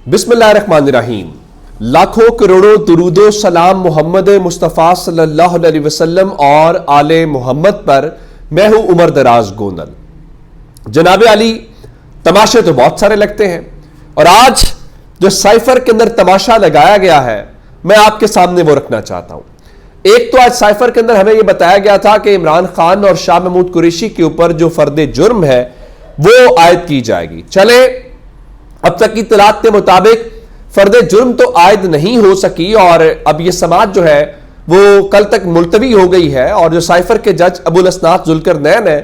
बिस्मिल्लाहिर्रहमानिर्रहीम। लाखों करोड़ों दुरूदो सलाम मोहम्मद मुस्तफ़ा सल्लल्लाहु अलैहि वसल्लम और आले मोहम्मद पर। मैं हूं उमर दराज गोंदल। जनाब अली, तमाशे तो बहुत सारे लगते हैं और आज जो साइफर के अंदर तमाशा लगाया गया है मैं आपके सामने वो रखना चाहता हूं। एक तो आज साइफर के अंदर हमें यह बताया गया था कि इमरान खान और शाह महमूद कुरैशी के ऊपर जो फर्द जुर्म है वो आयद की जाएगी। चले, अब तक की इत्तलात के मुताबिक फर्द जुर्म तो आयद नहीं हो सकी और अब यह समाअत जो है वो कल तक मुलतवी हो गई है। और जो साइफर के जज अबुल असनाद जुल्करनैन है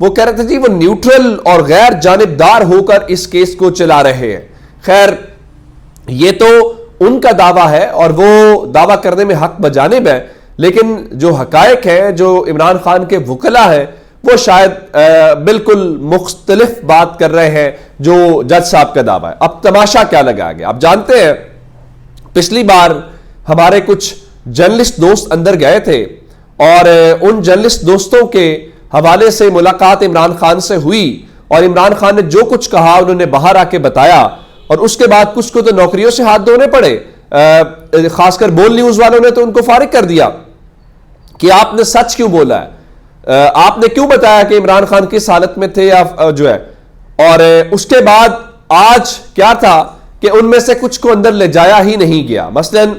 वो कह रहे थे जी वो न्यूट्रल और गैर जानिबदार होकर इस केस को चला रहे हैं। खैर, ये तो उनका दावा है और वो दावा करने में हक बजानिब है, लेकिन जो हकायक है, जो इमरान खान के वकला है, वो शायद बिल्कुल मुख्तलिफ बात कर रहे हैं जो जज साहब का दावा है। अब तमाशा क्या लगाया गया आप जानते हैं। पिछली बार हमारे कुछ जर्नलिस्ट दोस्त अंदर गए थे और उन जर्नलिस्ट दोस्तों के हवाले से मुलाकात इमरान खान से हुई और इमरान खान ने जो कुछ कहा उन्होंने बाहर आके बताया और उसके बाद कुछ को तो नौकरियों से हाथ धोने पड़े। खासकर बोल न्यूज वालों ने तो उनको फारिग कर दिया कि आपने सच क्यों बोला है, आपने क्यों बताया कि इमरान खान किस हालत में थे या जो है। और उसके बाद आज क्या था कि उनमें से कुछ को अंदर ले जाया ही नहीं गया। मसलन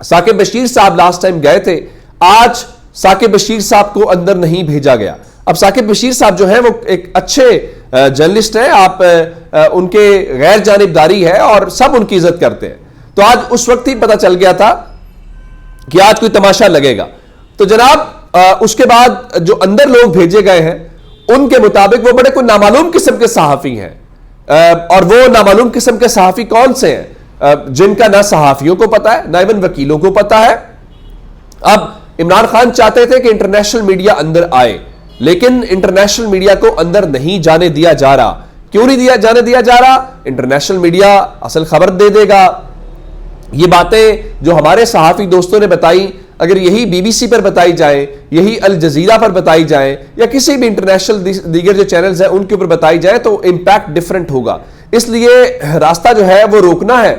साकिब बशीर साहब लास्ट टाइम गए थे, आज साकिब बशीर साहब को अंदर नहीं भेजा गया। अब साकिब बशीर साहब जो है वो एक अच्छे जर्नलिस्ट हैं, आप उनके गैर जानिबदारी है और सब उनकी इज्जत करते हैं। तो आज उस वक्त ही पता चल गया था कि आज कोई तमाशा लगेगा। तो जनाब उसके बाद जो अंदर लोग भेजे गए हैं उनके मुताबिक वो बड़े कोई नामालूम किस्म के सहाफी हैं। और वो नामालूम किस्म के सहाफी कौन से हैं जिनका ना सहाफियों को पता है ना इवन वकीलों को पता है। अब इमरान खान चाहते थे कि इंटरनेशनल मीडिया अंदर आए, लेकिन इंटरनेशनल मीडिया को अंदर नहीं जाने दिया जा रहा। क्यों नहीं जाने दिया जा रहा? इंटरनेशनल मीडिया असल खबर दे देगा। ये बातें जो हमारे सहाफी दोस्तों ने बताई, अगर यही बीबीसी पर बताई जाए, यही अल जजीरा पर बताई जाए या किसी भी इंटरनेशनल दीगर जो चैनल्स हैं उनके ऊपर बताई जाए तो इंपैक्ट डिफरेंट होगा। इसलिए रास्ता जो है वो रोकना है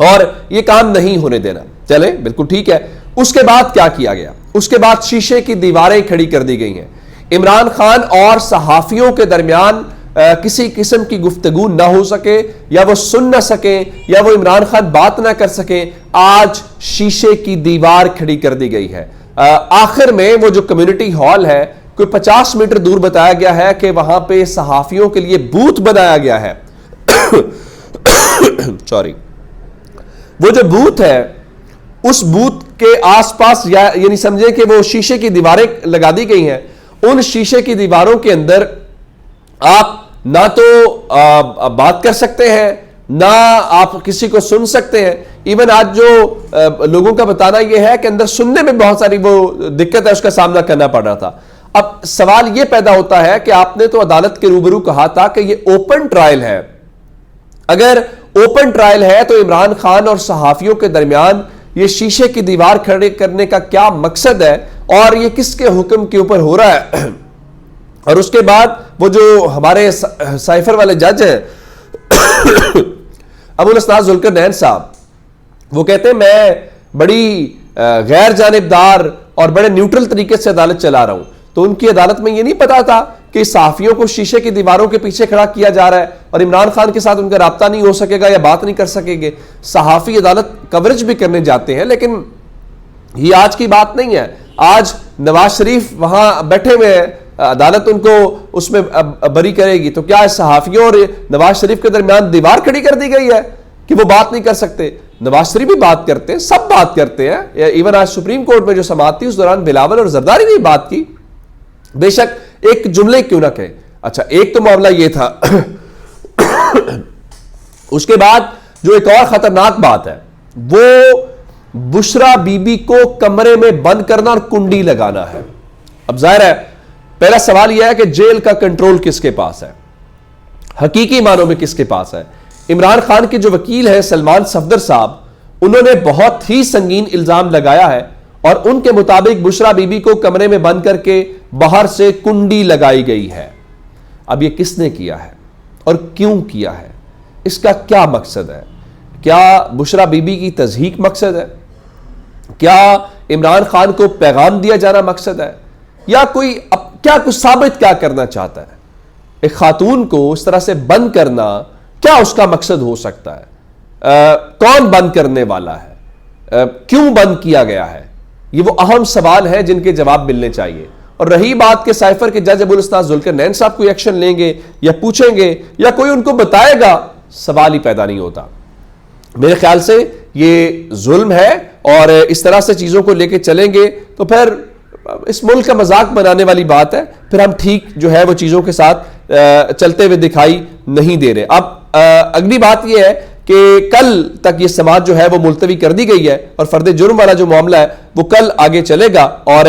और ये काम नहीं होने देना। चले, बिल्कुल ठीक है। उसके बाद क्या किया गया? उसके बाद शीशे की दीवारें खड़ी कर दी गई हैं। इमरान खान और सहाफियों के दरमियान किसी किस्म की गुफ्तगू ना हो सके या वो सुन ना सके या वो इमरान खान बात ना कर सके। आज शीशे की दीवार खड़ी कर दी गई है। आखिर में वो जो कम्युनिटी हॉल है कोई 50 मीटर दूर बताया गया है कि वहां पे सहाफियों के लिए बूथ बनाया गया है। सॉरी, वो जो बूथ है उस बूथ के आसपास यानी समझे कि वो शीशे की दीवारें लगा दी गई हैं। उन शीशे की दीवारों के अंदर आप ना तो बात कर सकते हैं ना आप किसी को सुन सकते हैं। इवन आज जो लोगों का बताना यह है कि अंदर सुनने में बहुत सारी वो दिक्कत है, उसका सामना करना पड़ रहा था। अब सवाल यह पैदा होता है कि आपने तो अदालत के रूबरू कहा था कि यह ओपन ट्रायल है। अगर ओपन ट्रायल है तो इमरान खान और सहाफियों के दरमियान ये शीशे की दीवार खड़े करने का क्या मकसद है और ये किसके हुक्म के ऊपर हो रहा है? और उसके बाद वो जो हमारे साइफर वाले जज हैं अबुल असनाद जुल्करनैन साहब, वो कहते हैं मैं बड़ी गैर जानिबदार और बड़े न्यूट्रल तरीके से अदालत चला रहा हूं। तो उनकी अदालत में ये नहीं पता था कि सहाफियों को शीशे की दीवारों के पीछे खड़ा किया जा रहा है और इमरान खान के साथ उनका राब्ता नहीं हो सकेगा या बात नहीं कर सकेंगे। सहाफी अदालत कवरेज भी करने जाते हैं, लेकिन ये आज की बात नहीं है। आज नवाज शरीफ वहां बैठे हुए हैं, अदालत उनको उसमें बरी करेगी। तो क्या सहाफियों और नवाज शरीफ के दरमियान दीवार खड़ी कर दी गई है कि वो बात नहीं कर सकते? नवाज शरीफ भी बात करते हैं, सब बात करते हैं। इवन आज सुप्रीम कोर्ट में जो समाअत थी उस दौरान बिलावल और जरदारी ने बात की, बेशक एक जुमले क्यों ना कहे। अच्छा, एक तो मामला ये था। उसके बाद जो एक और खतरनाक बात है वो बुशरा बीबी को कमरे में बंद करना और कुंडी लगाना है। अब जाहिर है पहला सवाल यह है कि जेल का कंट्रोल किसके पास है, हकीकी मानों में किसके पास है? इमरान खान के जो वकील है सलमान सफदर साहब, उन्होंने बहुत ही संगीन इल्जाम लगाया है और उनके मुताबिक बुशरा बीबी को कमरे में बंद करके बाहर से कुंडी लगाई गई है। अब यह किसने किया है और क्यों किया है? اس کا کیا مقصد ہے؟ کیا بشرا بی بی کی تضحیک مقصد ہے؟ کیا عمران خان کو پیغام دیا جانا مقصد ہے؟ یا کوئی کیا کچھ ثابت کیا کرنا چاہتا ہے؟ ایک خاتون کو اس طرح سے بند کرنا کیا اس کا مقصد ہو سکتا ہے؟ کون بند کرنے والا ہے؟ کیوں بند کیا گیا ہے؟ یہ وہ اہم سوال ہے جن کے جواب ملنے چاہیے. اور رہی بات کہ سائفر کے جج ابو الاستاذ ذوالقرنین صاحب کوئی ایکشن لیں گے یا پوچھیں گے یا کوئی ان کو بتائے گا، سوال ہی پیدا نہیں ہوتا. میرے خیال سے یہ ظلم ہے، اور اس طرح سے چیزوں کو لے کے چلیں گے تو پھر اس ملک کا مذاق بنانے والی بات ہے. پھر ہم ٹھیک جو ہے وہ چیزوں کے ساتھ چلتے ہوئے دکھائی نہیں دے رہے. اب اگلی بات یہ ہے کہ کل تک یہ سماعت جو ہے وہ ملتوی کر دی گئی ہے، اور فرد جرم والا جو معاملہ ہے وہ کل آگے چلے گا. اور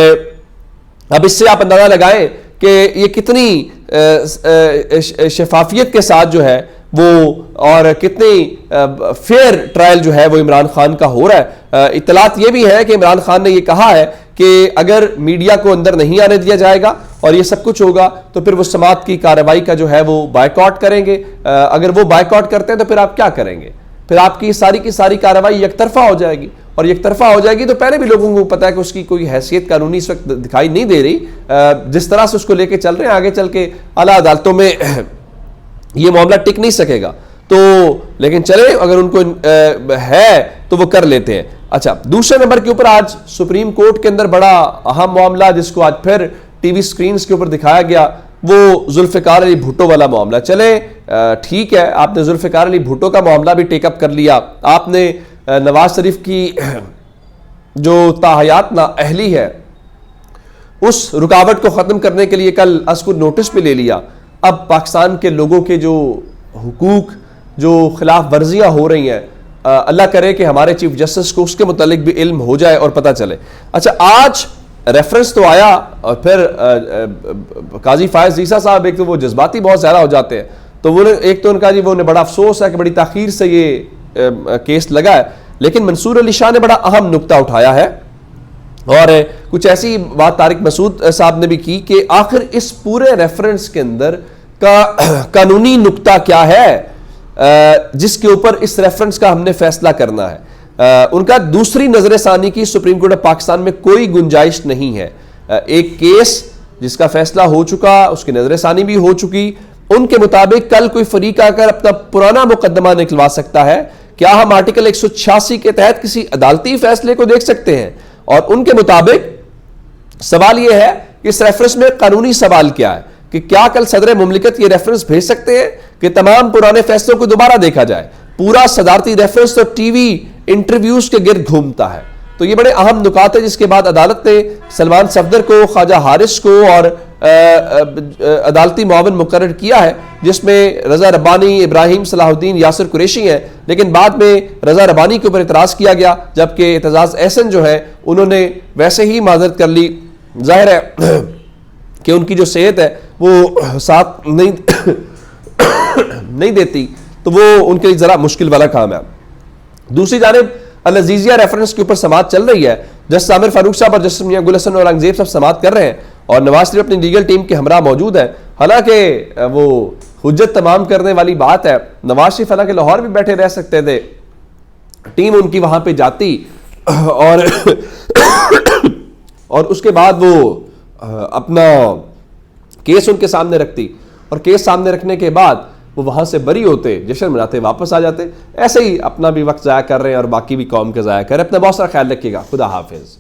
اب اس سے آپ اندازہ لگائیں کہ یہ کتنی شفافیت کے ساتھ جو ہے وہ، اور کتنی فیئر ٹرائل جو ہے وہ عمران خان کا ہو رہا ہے. اطلاعات یہ بھی ہے کہ عمران خان نے یہ کہا ہے کہ اگر میڈیا کو اندر نہیں آنے دیا جائے گا اور یہ سب کچھ ہوگا تو پھر وہ سماعت کی کارروائی کا جو ہے وہ بائیکاٹ کریں گے. اگر وہ بائیکاٹ کرتے ہیں تو پھر آپ کیا کریں گے؟ پھر آپ کی ساری کارروائی یک طرفہ ہو جائے گی، اور یک طرفہ ہو جائے گی تو پہلے بھی لوگوں کو پتا ہے کہ اس کی کوئی حیثیت قانونی اس وقت دکھائی نہیں دے رہی. جس طرح سے اس کو لے کے چل رہے ہیں، آگے چل کے اعلیٰ عدالتوں میں یہ معاملہ ٹک نہیں سکے گا. تو لیکن چلے، اگر ان کو ہے تو وہ کر لیتے ہیں. اچھا، دوسرے نمبر کے اوپر آج سپریم کورٹ کے اندر بڑا اہم معاملہ جس کو آج پھر ٹی وی سکرینز کے اوپر دکھایا گیا، وہ ذوالفقار علی بھٹو والا معاملہ. چلے ٹھیک ہے، آپ نے ذوالفقار علی بھٹو کا معاملہ بھی ٹیک اپ کر لیا. آپ نے نواز شریف کی جو تاحیات نااہلی ہے اس رکاوٹ کو ختم کرنے کے لیے کل اذکر نوٹس پہ لے لیا. اب پاکستان کے لوگوں کے جو حقوق، جو خلاف ورزیاں ہو رہی ہیں، اللہ کرے کہ ہمارے چیف جسٹس کو اس کے متعلق بھی علم ہو جائے اور پتہ چلے. اچھا، آج ریفرنس تو آیا، اور پھر قاضی فائز عیسیٰ صاحب ایک تو وہ جذباتی بہت زیادہ ہو جاتے ہیں، تو وہ ایک تو ان کا جی وہ انہیں بڑا افسوس ہے کہ بڑی تاخیر سے یہ کیس لگا ہے. لیکن منصور علی شاہ نے بڑا اہم نقطہ اٹھایا ہے، اور کچھ ایسی بات طارق مسعود صاحب نے بھی کی کہ آخر اس پورے ریفرنس کے اندر کا قانونی نقطہ کیا ہے جس کے اوپر اس ریفرنس کا ہم نے فیصلہ کرنا ہے. ان کا دوسری نظر ثانی کی سپریم کورٹ آف پاکستان میں کوئی گنجائش نہیں ہے. ایک کیس جس کا فیصلہ ہو چکا، اس کی نظر ثانی بھی ہو چکی، ان کے مطابق کل کوئی فریق آ کر اپنا پرانا مقدمہ نکلوا سکتا ہے. کیا ہم آرٹیکل 186 کے تحت کسی عدالتی فیصلے کو دیکھ سکتے ہیں؟ اور ان کے مطابق سوال یہ ہے کہ اس ریفرنس میں قانونی سوال کیا ہے، کہ کیا کل صدر مملکت یہ ریفرنس بھیج سکتے ہیں کہ تمام پرانے فیصلوں کو دوبارہ دیکھا جائے؟ پورا صدارتی ریفرنس تو ٹی وی انٹرویوز کے گرد گھومتا ہے. تو یہ بڑے اہم نکات ہیں، جس کے بعد عدالت نے سلمان صفدر کو، خواجہ حارث کو اور عدالتی معاون مقرر کیا ہے، جس میں رضا ربانی، ابراہیم صلاح الدین، یاسر قریشی ہیں. لیکن بعد میں رضا ربانی کے اوپر اعتراض کیا گیا، جبکہ اعتزاز احسن جو ہے انہوں نے ویسے ہی معذرت کر لی. ظاہر ہے کہ ان کی جو صحت ہے وہ ساتھ نہیں دیتی، تو وہ ان کے لیے ذرا مشکل والا کام ہے. دوسری جانب العزیزیہ ریفرنس کے اوپر سماعت چل رہی ہے. جسٹس عامر فاروق صاحب اور جسٹس میاں گل حسن اور اورنگزیب صاحب سماعت کر رہے ہیں، اور نواز شریف اپنی لیگل ٹیم کے ہمراہ موجود ہے. حالانکہ وہ حجت تمام کرنے والی بات ہے، نواز شریف حالانکہ لاہور بھی بیٹھے رہ سکتے تھے، ٹیم ان کی وہاں پہ جاتی اور اس کے بعد وہ اپنا کیس ان کے سامنے رکھتی، اور کیس سامنے رکھنے کے بعد وہ وہاں سے بری ہوتے، جشن مناتے، واپس آ جاتے. ایسے ہی اپنا بھی وقت ضائع کر رہے ہیں اور باقی بھی قوم کا ضائع کر رہے ہیں. اپنا بہت سارا خیال رکھیے گا. خدا حافظ.